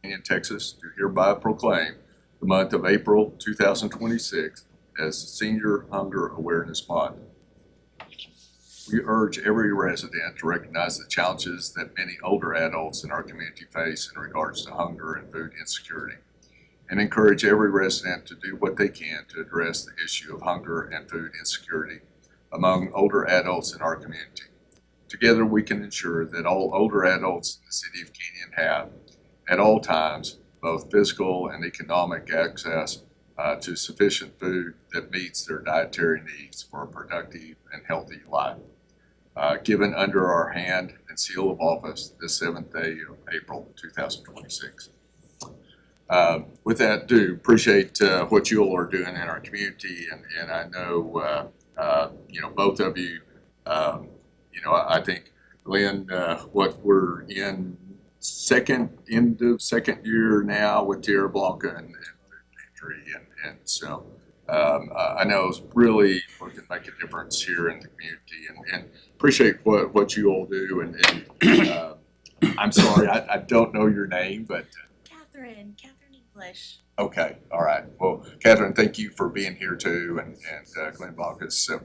Canyon, Texas, do hereby proclaim the month of April 2026 as Senior Hunger Awareness Month. We urge every resident to recognize the challenges that many older adults in our community face in regards to hunger and food insecurity, and encourage every resident to do what they can to address the issue of hunger and food insecurity among older adults in our community. Together, we can ensure that all older adults in the City of Canyon have, at all times, both physical and economic access to sufficient food that meets their dietary needs for a productive and healthy life. Given under our hand and seal of office this 7th day of April 2026. With that, do appreciate what you all are doing in our community, and I know both of you. I think, Lynn, what we're in second year now with Tierra Blanca and food pantry, and so I know it's really we can make a difference here in the community, and appreciate what you all do. And I'm sorry, I don't know your name, but Catherine English. Okay, all right. Well, Catherine, thank you for being here too, and Glenn Bacchus. So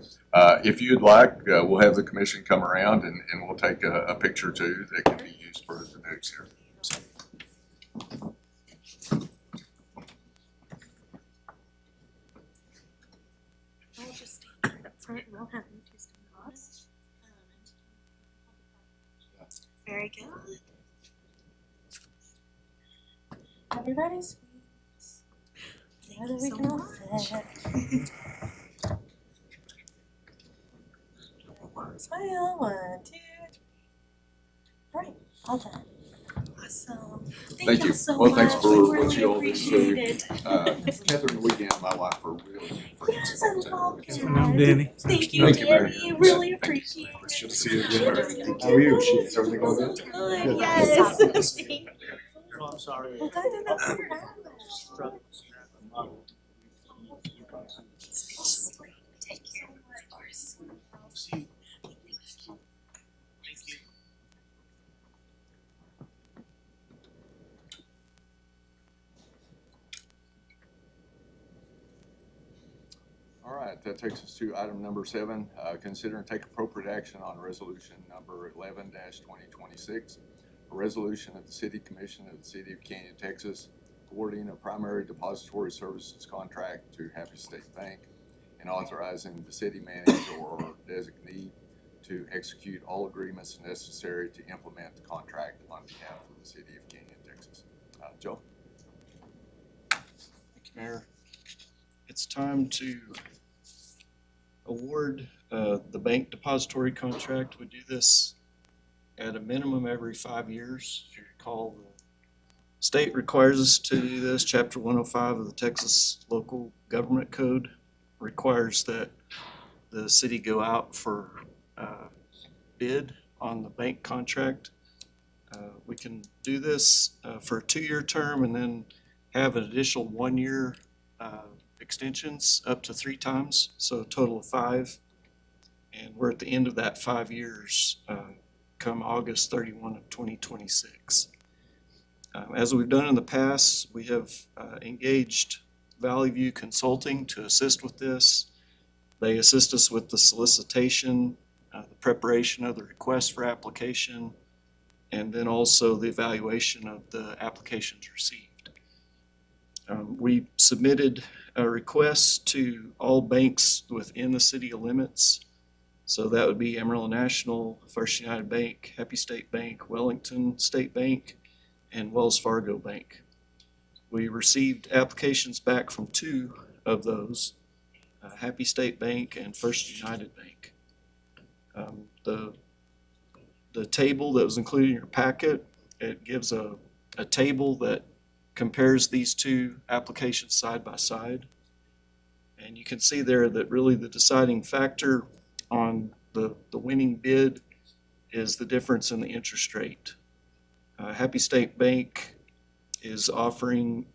if you'd like, we'll have the commission come around and we'll take a picture too that can be used for the notes here. So. I'll just stand right up front and we'll have you two stand across. Very good. Everybody's together we can all fit. Smile, 1, 2. All right, all done. Awesome. Thank you you. so Well, much. thanks for We what you all do. appreciate it. Catherine, we and my wife are really Yes, I love that. I'm Danny. Thank you, Thank you, Mary. Danny. Really appreciate it. It's good to see you again. How are you? Is everything going good? Good, yes. Thank you. Oh, I'm sorry. Well, that didn't happen. Take care. Of course. See you. Thank you. All right, that takes us to item number 7. Consider and take appropriate action on resolution number 11-2026, a resolution of the City Commission of the City of Canyon, Texas, awarding a primary depository services contract to Happy State Bank and authorizing the city manager or designee to execute all agreements necessary to implement the contract on behalf of the City of Canyon, Texas. Joe? Thank you, Mayor. It's time to award the bank depository contract. We do this at a minimum every 5 years. If you recall, the state requires us to do this. Chapter 105 of the Texas Local Government Code requires that the city go out for bid on the bank contract. We can do this for a 2-year term and then have an additional 1-year extensions up to 3 times, so a total of 5. And we're at the end of that 5 years come August 31 of 2026. As we've done in the past, we have engaged Valley View Consulting to assist with this. They assist us with the solicitation, the preparation of the request for application, and then also the evaluation of the applications received. We submitted a request to all banks within the city limits. So that would be Amarillo National, First United Bank, Happy State Bank, Wellington State Bank, and Wells Fargo Bank. We received applications back from 2 of those, Happy State Bank and First United Bank. The table that was included in your packet, it gives a table that compares these 2 applications side by side. And you can see there that really the deciding factor on the winning bid is the difference in the interest rate. Happy State Bank is offering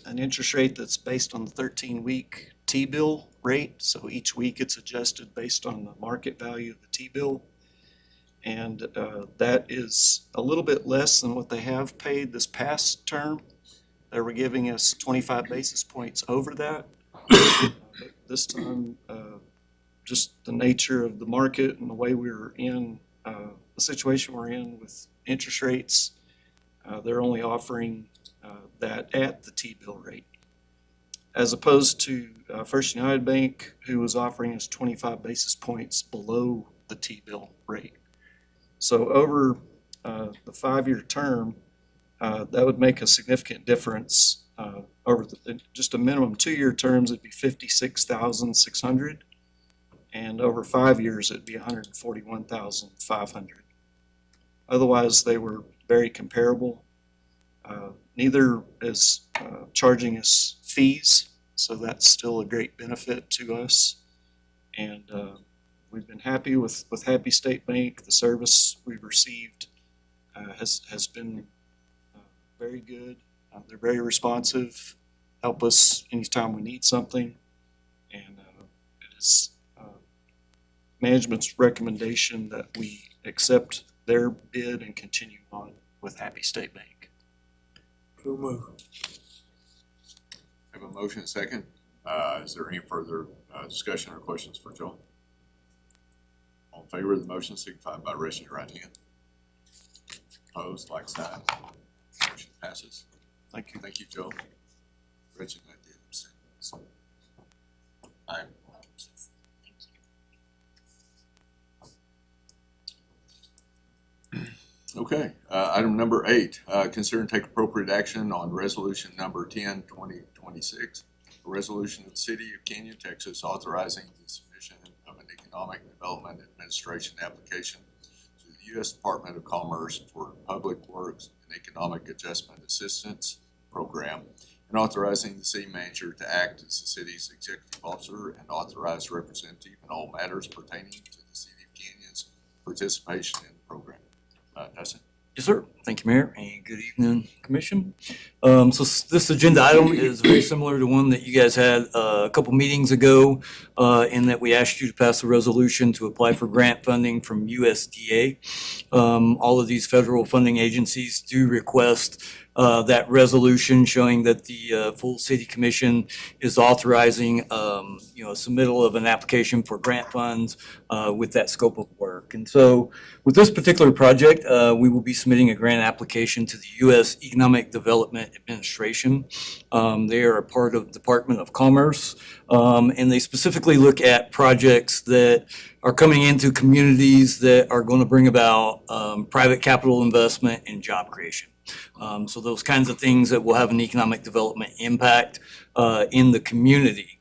an interest rate that's based on the 13-week T-bill rate. So each week it's adjusted based on the market value of the T-bill. And that is a little bit less than what they have paid this past term. They were giving us 25 basis points over that. This time, just the nature of the market and the way we were in, the situation we're in with interest rates, they're only offering that at the T-bill rate, as opposed to First United Bank, who was offering us 25 basis points below the T-bill rate. So over the 5-year term, that would make a significant difference. Over just a minimum 2-year terms, it'd be $56,600, and over 5 years, it'd be $141,500. Otherwise, they were very comparable. Neither is charging us fees, so that's still a great benefit to us. And we've been happy with Happy State Bank. The service we've received has been very good. They're very responsive, help us anytime we need something. And it is management's recommendation that we accept their bid and continue on with Happy State Bank. So move. Have a motion and second. Is there any further discussion or questions for Joel? All in favor of the motion, signify by raising your right hand. Opposed, like sign. Motion passes. Thank you. Thank you, Joel. Rich and I did abstain. So I'm okay. Item number 8, consider and take appropriate action on resolution number 10, 2026. A resolution of the City of Canyon, Texas, authorizing the submission of an Economic Development Administration application to the U.S. Department of Commerce for Public Works and Economic Adjustment Assistance Program, and authorizing the city manager to act as the city's executive officer and authorized representative in all matters pertaining to the City of Canyon's participation in the program. Dustin? Yes, sir. Thank you, Mayor, and good evening, Commission. This agenda item is very similar to one that you guys had a couple meetings ago, in that we asked you to pass a resolution to apply for grant funding from USDA. All of these federal funding agencies do request that resolution showing that the full City Commission is authorizing, a submittal of an application for grant funds with that scope of work. And so with this particular project, we will be submitting a grant application to the U.S. Economic Development Administration. They are a part of the Department of Commerce, and they specifically look at projects that are coming into communities that are going to bring about private capital investment and job creation. So those kinds of things that will have an economic development impact in the community.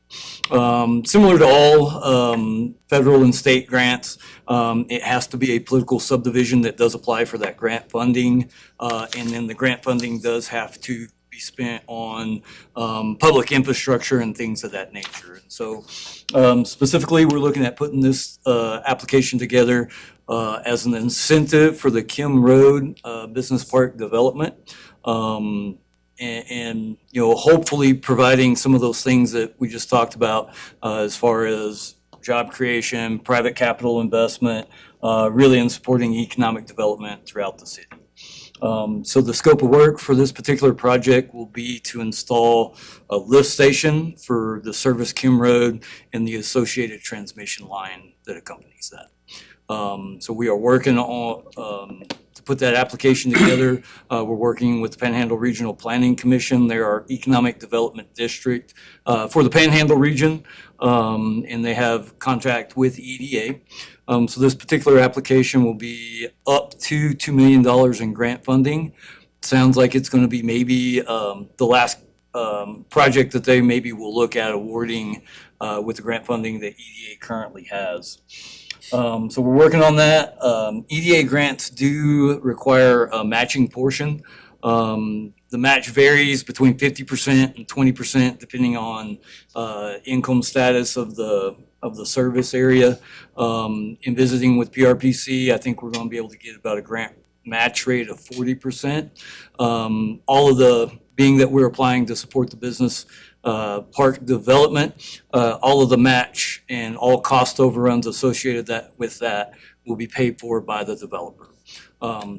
Similar to all federal and state grants, it has to be a political subdivision that does apply for that grant funding. And then the grant funding does have to be spent on public infrastructure and things of that nature. And so specifically, we're looking at putting this application together as an incentive for the Kim Road Business Park development. And hopefully providing some of those things that we just talked about as far as job creation, private capital investment, really in supporting economic development throughout the city. So the scope of work for this particular project will be to install a lift station for the Service Kim Road and the associated transmission line that accompanies that. So we are working on to put that application together. We're working with the Panhandle Regional Planning Commission. They're our economic development district for the Panhandle region, and they have contract with EDA. So this particular application will be up to $2 million in grant funding. Sounds like it's going to be maybe the last project that they maybe will look at awarding with the grant funding that EDA currently has. So we're working on that. EDA grants do require a matching portion. The match varies between 50% and 20% depending on income status of the service area. In visiting with PRPC, I think we're going to be able to get about a grant match rate of 40%. All of the being that we're applying to support the business park development, all of the match and all cost overruns associated with that will be paid for by the developer.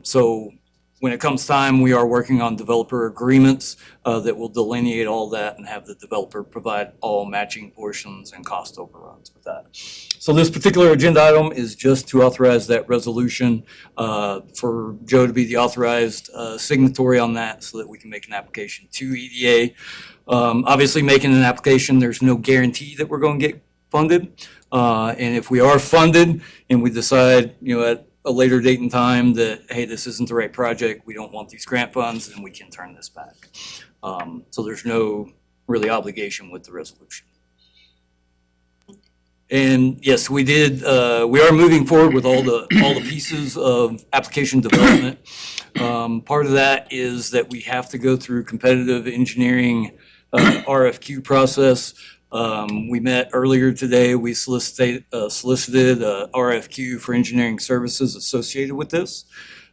So when it comes time, we are working on developer agreements that will delineate all that and have the developer provide all matching portions and cost overruns with that. So this particular agenda item is just to authorize that resolution for Joe to be the authorized signatory on that so that we can make an application to EDA. Obviously, making an application, there's no guarantee that we're going to get funded. And if we are funded and we decide, at a later date and time that, hey, this isn't the right project, we don't want these grant funds, then we can turn this back. So there's no really obligation with the resolution. And yes, we are moving forward with all the pieces of application development. Part of that is that we have to go through competitive engineering RFQ process. We met earlier today. We solicited a RFQ for engineering services associated with this.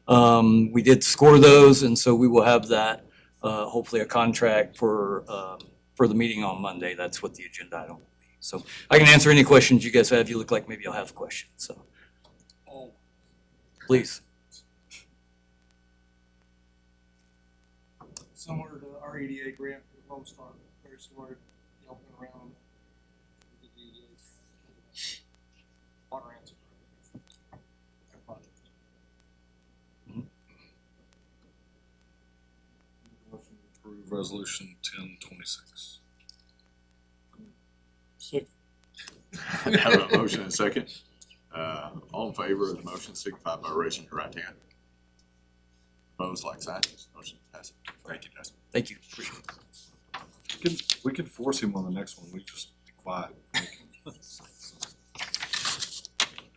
We did score those, and so we will have that, hopefully a contract for the meeting on Monday. That's what the agenda item will be. So I can answer any questions you guys have. You look like maybe you'll have questions, so. Please. Similar to our EDA grant for Lone Star, very similar to helping around with the water answer. Motion to approve resolution 1026. I have a motion and a second. All in favor of the motion signify by raising your right hand. Opposed, like sign. Motion passes. Thank you, Justin. Thank you. Appreciate it. We can force him on the next one. We just be quiet.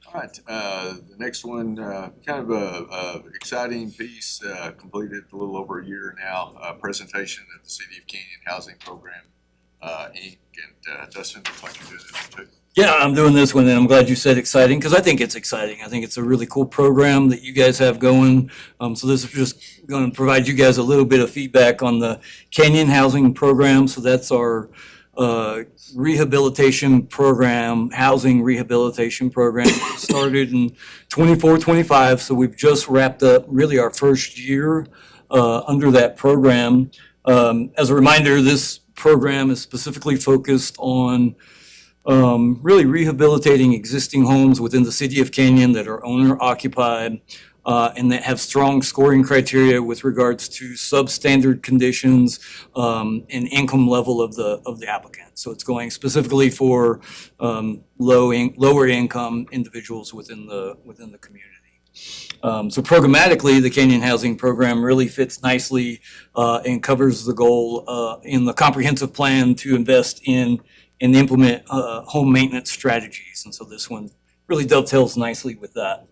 All right, the next one, kind of a exciting piece, completed a little over a year now, presentation at the City of Canyon Housing Program, Inc. And Dustin, looks like you're doing this one too. Yeah, I'm doing this one, and I'm glad you said exciting, because I think it's exciting. I think it's a really cool program that you guys have going. So this is just going to provide you guys a little bit of feedback on the Canyon Housing Program. So that's our rehabilitation program, housing rehabilitation program. It started in 24-25, so we've just wrapped up really our first year under that program. As a reminder, this program is specifically focused on really rehabilitating existing homes within the City of Canyon that are owner occupied and that have strong scoring criteria with regards to substandard conditions and income level of the applicant. So it's going specifically for lower income individuals within the community. So programmatically, the Canyon Housing Program really fits nicely and covers the goal in the comprehensive plan to invest in and implement home maintenance strategies. And so this one really dovetails nicely with that.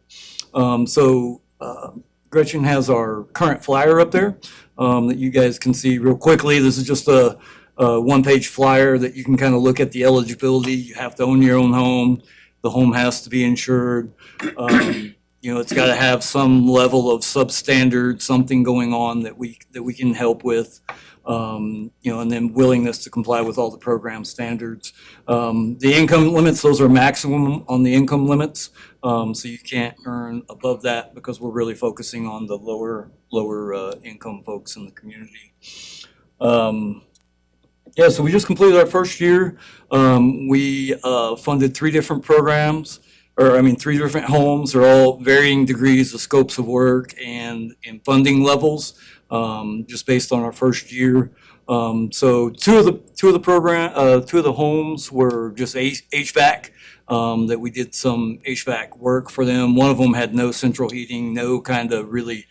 Gretchen has our current flyer up there that you guys can see real quickly. This is just a one-page flyer that you can kind of look at the eligibility. You have to own your own home. The home has to be insured. It's got to have some level of substandard, something going on that we can help with. And then willingness to comply with all the program standards. The income limits, those are maximum on the income limits. So you can't earn above that because we're really focusing on the lower income folks in the community. So we just completed our first year. We funded three different programs. Three different homes. They're all varying degrees of scopes of work and funding levels, just based on our first year. So two of the homes were just HVAC, that we did some HVAC work for them. One of them had no central heating, no kind of really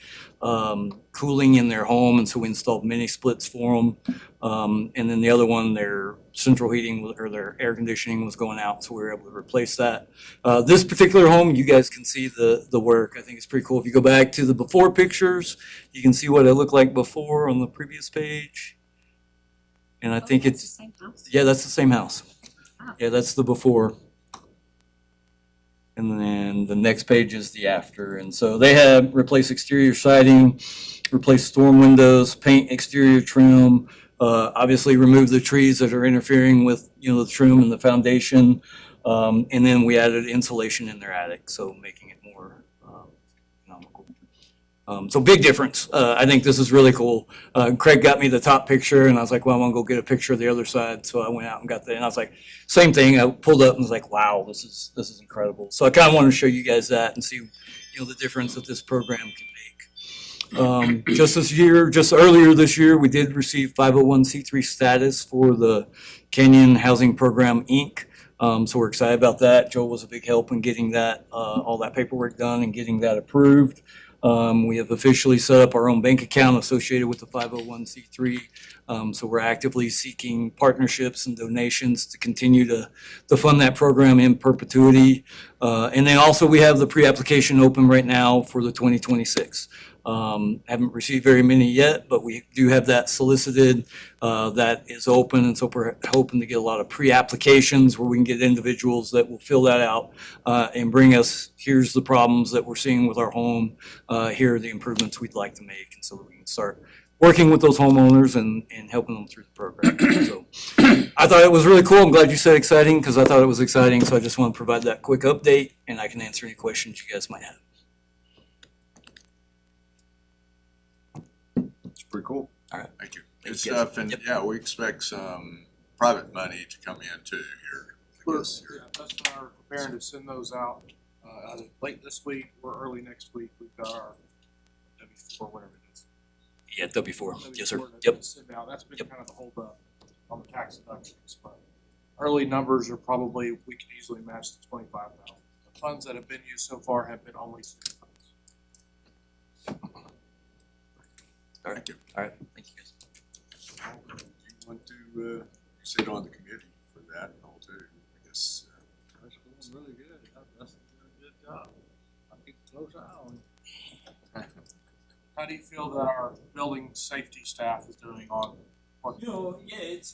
cooling in their home, and so we installed mini splits for them. And then the other one, their central heating or their air conditioning was going out, so we were able to replace that. This particular home, you guys can see the work. I think it's pretty cool. If you go back to the before pictures, you can see what it looked like before on the previous page. And I think that's it's, the same house? yeah, that's the same house. Wow. Yeah, that's the before. And then the next page is the after. And so they had replaced exterior siding, replaced storm windows, paint exterior trim, Obviously remove the trees that are interfering with, the trim and the foundation. And then we added insulation in their attic, so making it more economical. So big difference. I think this is really cool. Craig got me the top picture and I was like, well, I'm gonna go get a picture of the other side. So I went out and got that, and I was like, same thing. I pulled up and was like, wow, this is incredible. So I kind of wanted to show you guys that and see, the difference that this program can make. Just earlier this year, we did receive 501c3 status for the Canyon Housing Program, Inc. So we're excited about that. Joel was a big help in getting that, all that paperwork done and getting that approved. We have officially set up our own bank account associated with the 501c3. So we're actively seeking partnerships and donations to continue to fund that program in perpetuity. And then also we have the pre-application open right now for the 2026. Haven't received very many yet, but we do have that solicited, that is open. And so we're hoping to get a lot of pre-applications where we can get individuals that will fill that out, and bring us, here's the problems that we're seeing with our home. Here are the improvements we'd like to make. And so that we can start working with those homeowners and helping them through the program. So I thought it was really cool. I'm glad you said exciting because I thought it was exciting. So I just want to provide that quick update and I can answer any questions you guys might have. It's pretty cool. Thank you. Good Thank you, guys. stuff, and Yep. yeah, we expect some private money to come in too here. I guess here. Yeah, Dustin and I are preparing to send those out, either late this week or early next week. We've got our W4, whatever it is. Yeah, W4. Yes, sir. W4 that Yep. we send out. That's been Yep. kind of the holdup on the tax deductions, but early numbers are probably, we can easily match the 25,000. The funds that have been used so far have been only city funds. All right. Thank you. All right. Thank you, guys. Do you want to sit on the committee for that and all too? I guess. That's going really good. That's doing a good job. I'll keep a close eye on it. How do you feel that our building safety staff is doing on what? Yeah, it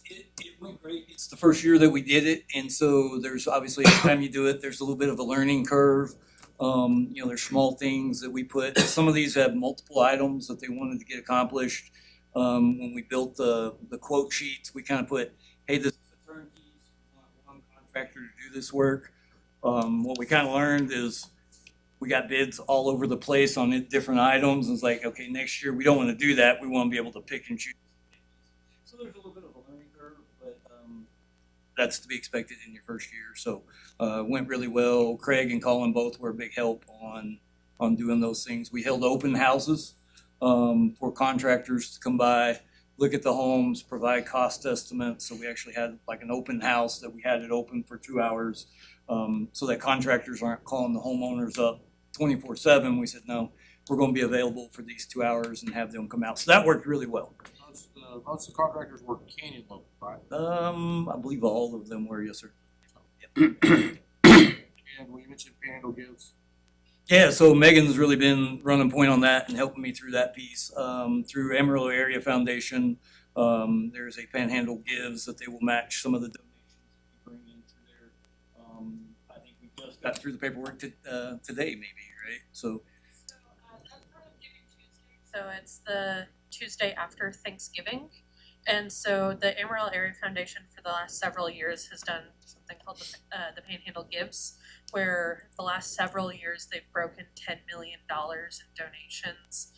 went great. It's the first year that we did it, and so there's obviously every time you do it, there's a little bit of a learning curve. There's small things that we put. Some of these have multiple items that they wanted to get accomplished. When we built the quote sheets, we kind of put, hey, this is the turnkeys, we want one contractor to do this work. What we kind of learned is we got bids all over the place on different items. And it's like, okay, next year we don't want to do that. We want to be able to pick and choose. So there's a little bit of a learning curve, but that's to be expected in your first year. So went really well. Craig and Colin both were a big help on doing those things. We held open houses for contractors to come by, look at the homes, provide cost estimates. So we actually had like an open house that we had it open for 2 hours, so that contractors aren't calling the homeowners up 24/7. We said, no, we're going to be available for these 2 hours and have them come out. So that worked really well. Most of the contractors work Canyon local, right? I believe all of them were, yes, sir. And we mentioned Panhandle Gives. Yeah, so Megan's really been running point on that and helping me through that piece. Through Amarillo Area Foundation, there's a Panhandle Gives that they will match some of the donations that we bring in through there. I think we just got through the paperwork today, maybe, right? So So that's part of Giving Tuesday. So it's the Tuesday after Thanksgiving. And so the Amarillo Area Foundation for the last several years has done something called the Panhandle Gives, where the last several years they've broken $10 million in donations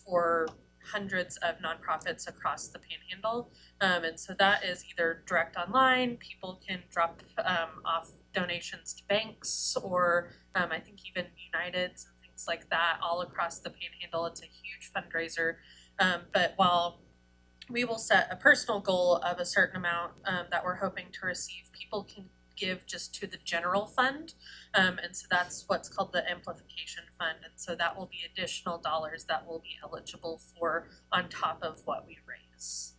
for hundreds of nonprofits across the Panhandle. And so that is either direct online, people can drop off donations to banks, or I think even Uniteds and things like that all across the Panhandle. It's a huge fundraiser. But while we will set a personal goal of a certain amount that we're hoping to receive, people can give just to the general fund. And so that's what's called the amplification fund. And so that will be additional dollars that will be eligible for on top of what we raise.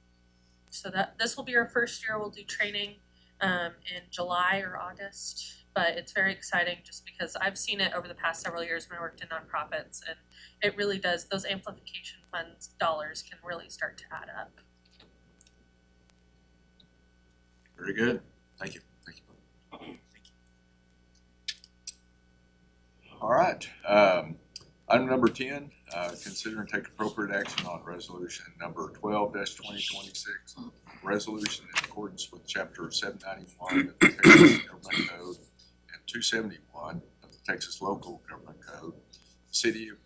So that this will be our first year. We'll do training in July or August, but it's very exciting just because I've seen it over the past several years when I worked in nonprofits, and it really does, those amplification funds dollars can really start to add up. Very good. Thank you. Thank you. All right. Item number 10, consider and take appropriate action on resolution number 12-2026, resolution in accordance with chapter 791 of the Texas Government Code and 271 of the Texas Local Government Code. The City of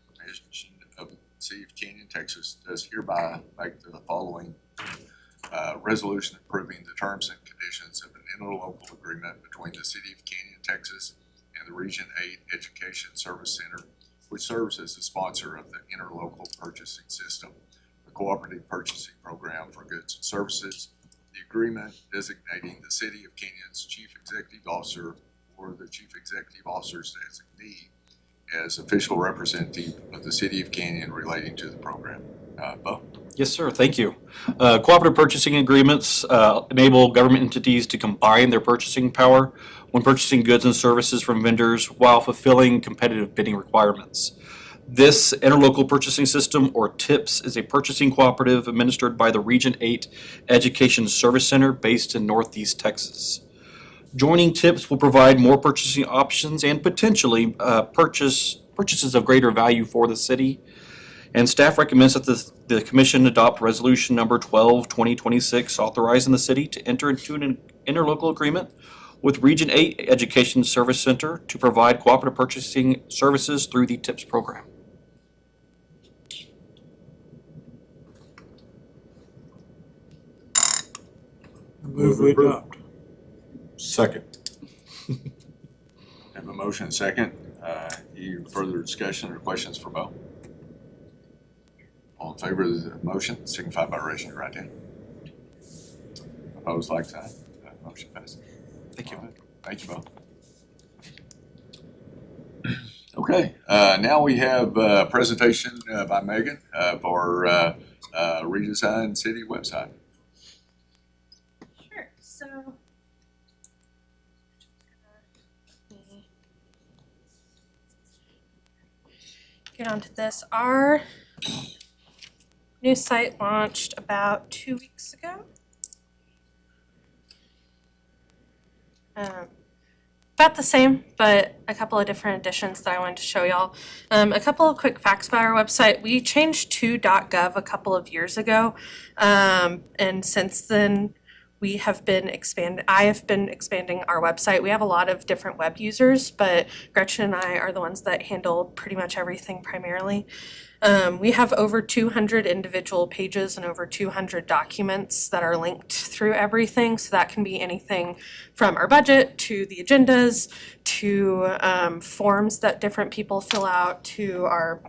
Canyon, Texas does hereby make the following resolution approving the terms and conditions of an interlocal agreement between the City of Canyon, Texas and the Region 8 Education Service Center, which serves as the sponsor of the interlocal purchasing system, a cooperative purchasing program for goods and services. The agreement designating the City of Canyon's Chief Executive Officer or the Chief Executive Officer's designee as official representative of the City of Canyon relating to the program. Bo? Yes, sir. Thank you. Cooperative purchasing agreements enable government entities to combine their purchasing power when purchasing goods and services from vendors while fulfilling competitive bidding requirements. This interlocal purchasing system, or TIPS, is a purchasing cooperative administered by the Region 8 Education Service Center based in Northeast Texas. Joining TIPS will provide more purchasing options and potentially purchases of greater value for the city. And staff recommends that the commission adopt resolution number 12-2026, authorizing the city to enter into an interlocal agreement with Region 8 Education Service Center to provide cooperative purchasing services through the TIPS program. Move we adopt. Second. Have a motion and second. Any further discussion or questions for Bo? All in favor of the motion, signify by raising your right hand. Opposed, like sign. Motion passes. Thank you. All right. Thank you, Bo. Okay, now we have a presentation by Megan of our redesigned city website. Sure, so. Get onto this. Our new site launched about 2 weeks ago. About the same, but a couple of different additions that I wanted to show y'all. A couple of quick facts about our website. We changed to .gov a couple of years ago, and since then we have been I have been expanding our website. We have a lot of different web users, but Gretchen and I are the ones that handle pretty much everything primarily. We have over 200 individual pages and over 200 documents that are linked through everything. So that can be anything from our budget to the agendas to forms that different people fill out to our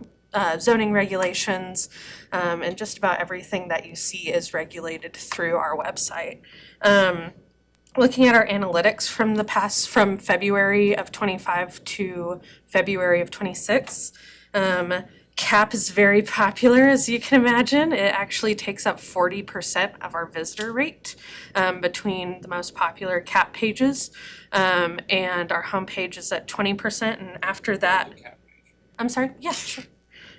zoning regulations, and just about everything that you see is regulated through our website. Looking at our analytics from February of 25 to February of 26, CAP is very popular, as you can imagine. It actually takes up 40% of our visitor rate between the most popular CAP pages, and our homepage is at 20%, and after that, I'm sorry, yeah, sure.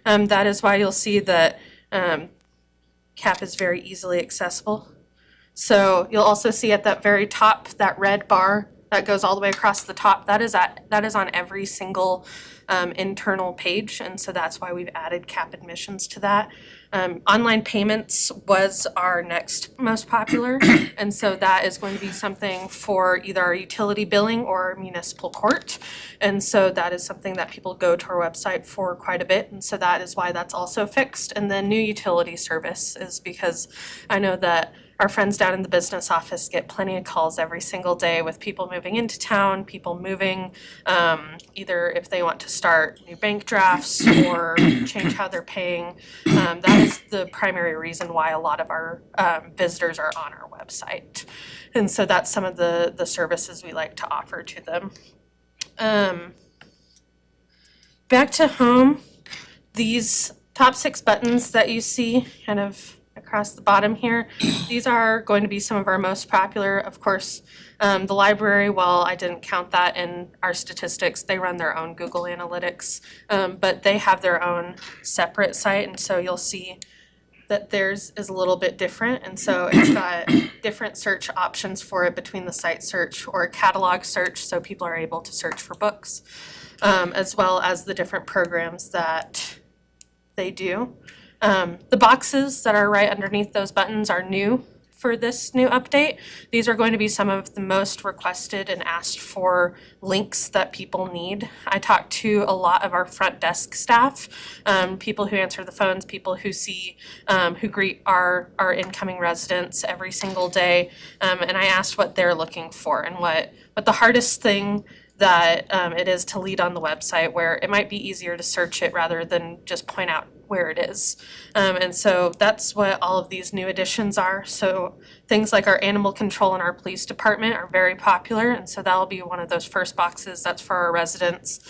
That is why you'll see that CAP is very easily accessible. So you'll also see at that very top, that red bar that goes all the way across the top, that is on every single internal page, and so that's why we've added CAP admissions to that. Online payments was our next most popular, and so that is going to be something for either our utility billing or our municipal court. And so that is something that people go to our website for quite a bit, and so that is why that's also fixed. And then new utility service is because I know that our friends down in the business office get plenty of calls every single day with people moving into town, people moving, either if they want to start new bank drafts or change how they're paying. That is the primary reason why a lot of our visitors are on our website. And so that's some of the services we like to offer to them. Back to home, these top 6 buttons that you see kind of across the bottom here, these are going to be some of our most popular. Of course, the library, while I didn't count that in our statistics, they run their own Google Analytics, but they have their own separate site, and so you'll see that theirs is a little bit different, and so it's got different search options for it between the site search or catalog search, so people are able to search for books, as well as the different programs that they do. The boxes that are right underneath those buttons are new for this new update. These are going to be some of the most requested and asked for links that people need. I talked to a lot of our front desk staff, people who answer the phones, people who see, who greet our incoming residents every single day, and I asked what they're looking for and what the hardest thing that it is to lead on the website, where it might be easier to search it rather than just point out where it is. And so that's what all of these new additions are. So things like our animal control and our police department are very popular, and so that'll be one of those first boxes. That's for our residents.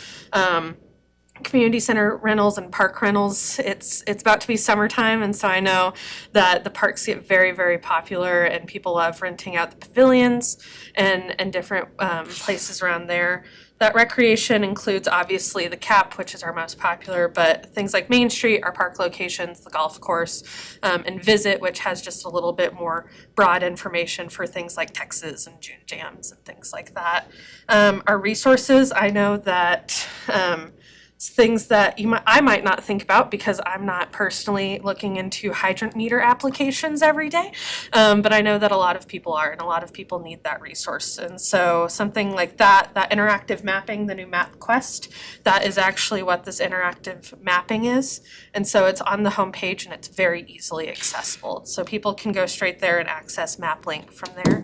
Community center rentals and park rentals, it's about to be summertime, and so I know that the parks get very, very popular and people love renting out the pavilions and different places around there. That recreation includes obviously the CAP, which is our most popular, but things like Main Street, our park locations, the golf course, and Visit, which has just a little bit more broad information for things like Texas and June Jams and things like that. Our resources, I know that things that I might not think about because I'm not personally looking into hydrant meter applications every day, but I know that a lot of people are, and a lot of people need that resource. And so something like that interactive mapping, the new MapQuest, that is actually what this interactive mapping is. And so it's on the homepage and it's very easily accessible. So people can go straight there and access MapLink from there.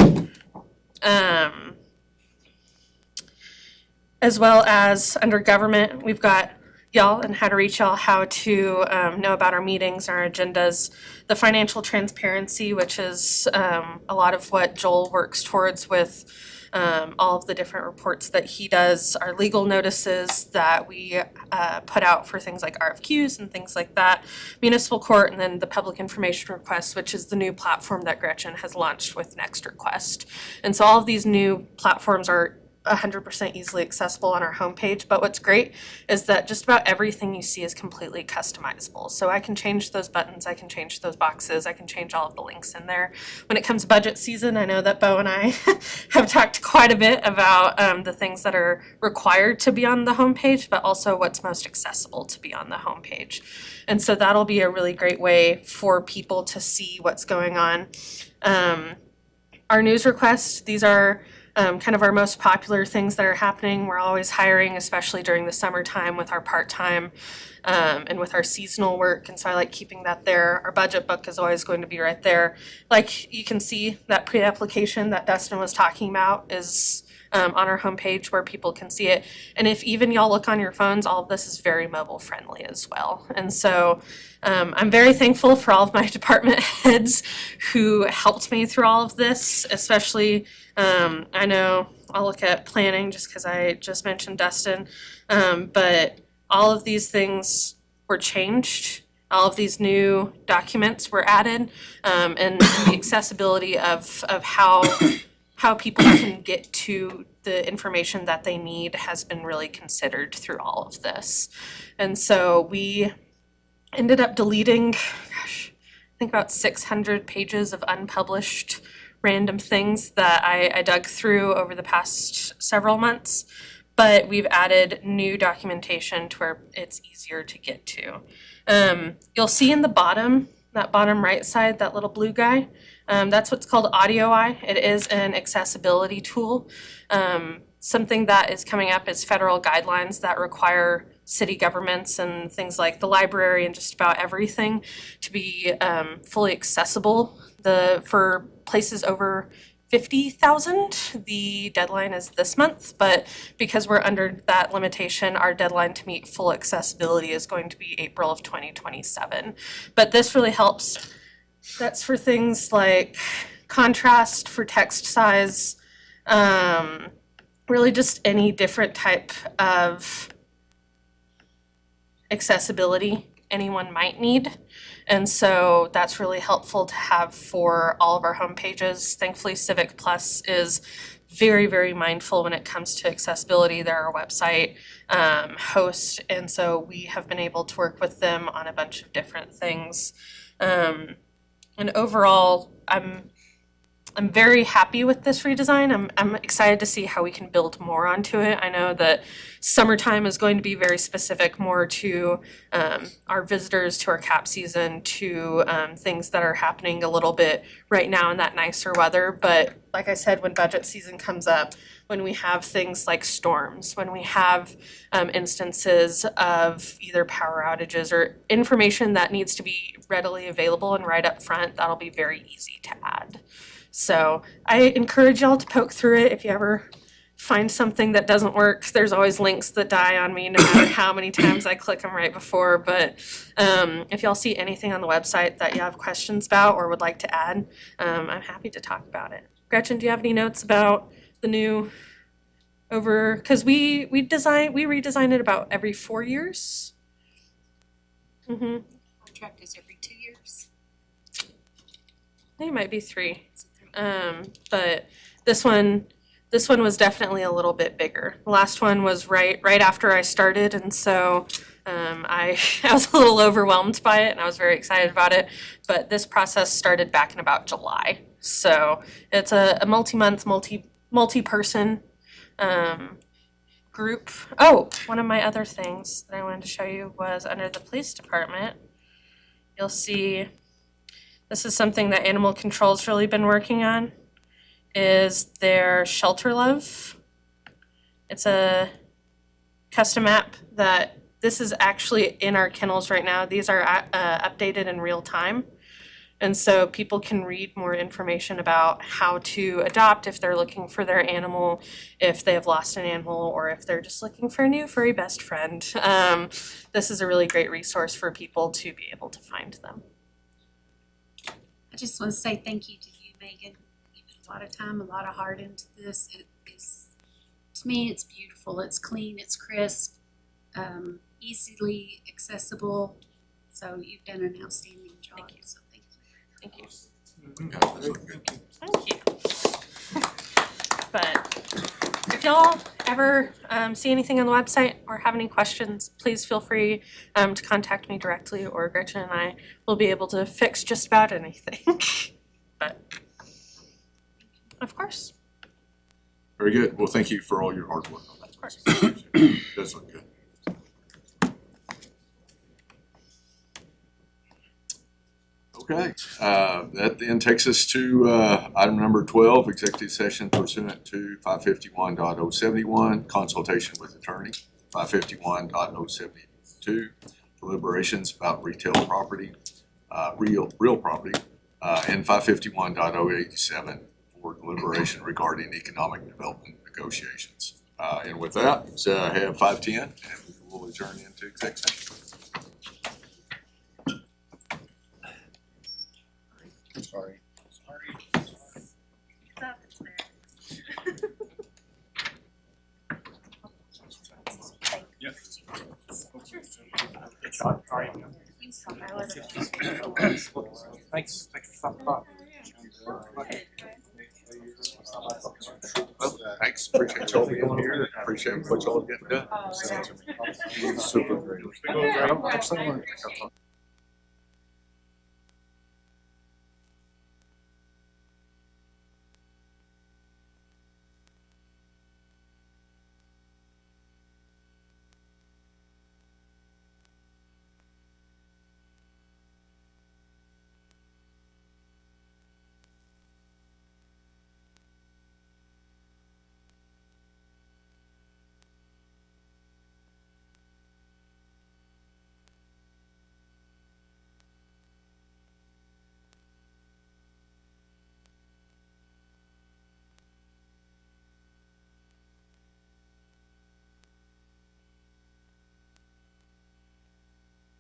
As well as under government, we've got y'all and how to reach y'all, how to know about our meetings, our agendas, the financial transparency, which is a lot of what Joel works towards with all of the different reports that he does, our legal notices that we put out for things like RFQs and things like that, municipal court, and then the public information request, which is the new platform that Gretchen has launched with Next Request. And so all of these new platforms are 100% easily accessible on our homepage, but what's great is that just about everything you see is completely customizable. So I can change those buttons, I can change those boxes, I can change all of the links in there. When it comes to budget season, I know that Bo and I have talked quite a bit about the things that are required to be on the homepage, but also what's most accessible to be on the homepage. And so that'll be a really great way for people to see what's going on. Our news requests, these are kind of our most popular things that are happening. We're always hiring, especially during the summertime with our part-time and with our seasonal work. And so I like keeping that there. Our budget book is always going to be right there. Like you can see that pre-application that Dustin was talking about is on our homepage where people can see it. And if even y'all look on your phones, all of this is very mobile friendly as well. And so I'm very thankful for all of my department heads who helped me through all of this, especially I know I'll look at planning just because I just mentioned Dustin, but all of these things were changed. All of these new documents were added, and the accessibility of how people can get to the information that they need has been really considered through all of this. And so we ended up deleting, I think about 600 pages of unpublished random things that I dug through over the past several months, but we've added new documentation to where it's easier to get to. You'll see in the bottom, that bottom right side, that little blue guy, that's what's called Audio Eye. It is an accessibility tool. Something that is coming up is federal guidelines that require city governments and things like the library and just about everything to be fully accessible. For places over 50,000, the deadline is this month, but because we're under that limitation, our deadline to meet full accessibility is going to be April of 2027. But this really helps. That's for things like contrast, for text size, really just any different type of accessibility anyone might need. And so that's really helpful to have for all of our home pages. Thankfully, Civic Plus is very, very mindful when it comes to accessibility. They're our website host, and so we have been able to work with them on a bunch of different things. And overall, I'm very happy with this redesign. I'm excited to see how we can build more onto it. I know that summertime is going to be very specific more to our visitors, to our cap season, to things that are happening a little bit right now in that nicer weather. But like I said, when budget season comes up, when we have things like storms, when we have instances of either power outages or information that needs to be readily available and right up front, that'll be very easy to add. So I encourage y'all to poke through it. If you ever find something that doesn't work, there's always links that die on me no matter how many times I click them right before. But if y'all see anything on the website that you have questions about or would like to add, I'm happy to talk about it. Gretchen, do you have any notes about the new because we redesign it about every 4 years? Mm-hmm. Contract is every 2 years. I think it might be 3. But this one was definitely a little bit bigger. The last one was right after I started, and so I was a little overwhelmed by it, and I was very excited about it. But this process started back in about July, so it's a multi-month, multi-person group. Oh, one of my other things that I wanted to show you was under the police department. You'll see. This is something that Animal Control's really been working on, is their Shelter Love. It's a custom app that this is actually in our kennels right now. These are updated in real time. And so people can read more information about how to adopt if they're looking for their animal, if they have lost an animal, or if they're just looking for a new furry best friend. This is a really great resource for people to be able to find them. I just want to say thank you to you, Megan. You put a lot of time, a lot of heart into this. It is, to me, it's beautiful. It's clean, it's crisp, easily accessible. So you've done an outstanding job. Thank you. So thank you. Thank you. Yeah, that's good. Thank you. But if y'all ever see anything on the website or have any questions, please feel free to contact me directly, or Gretchen and I will be able to fix just about anything. But of course, Very good. Well, thank you for all your hard work on that. of course. It does look good. Okay, that then takes us to item number 12, executive session pursuant to 551.071, consultation with attorney, 551.072, deliberations about retail property, real property, and 551.087 for deliberation regarding economic development negotiations. And with that, I have 5:10, and we will adjourn into exec session. Sorry. Thanks for stopping by. Well, thanks, appreciate y'all being here, appreciate what y'all getting done. Super great.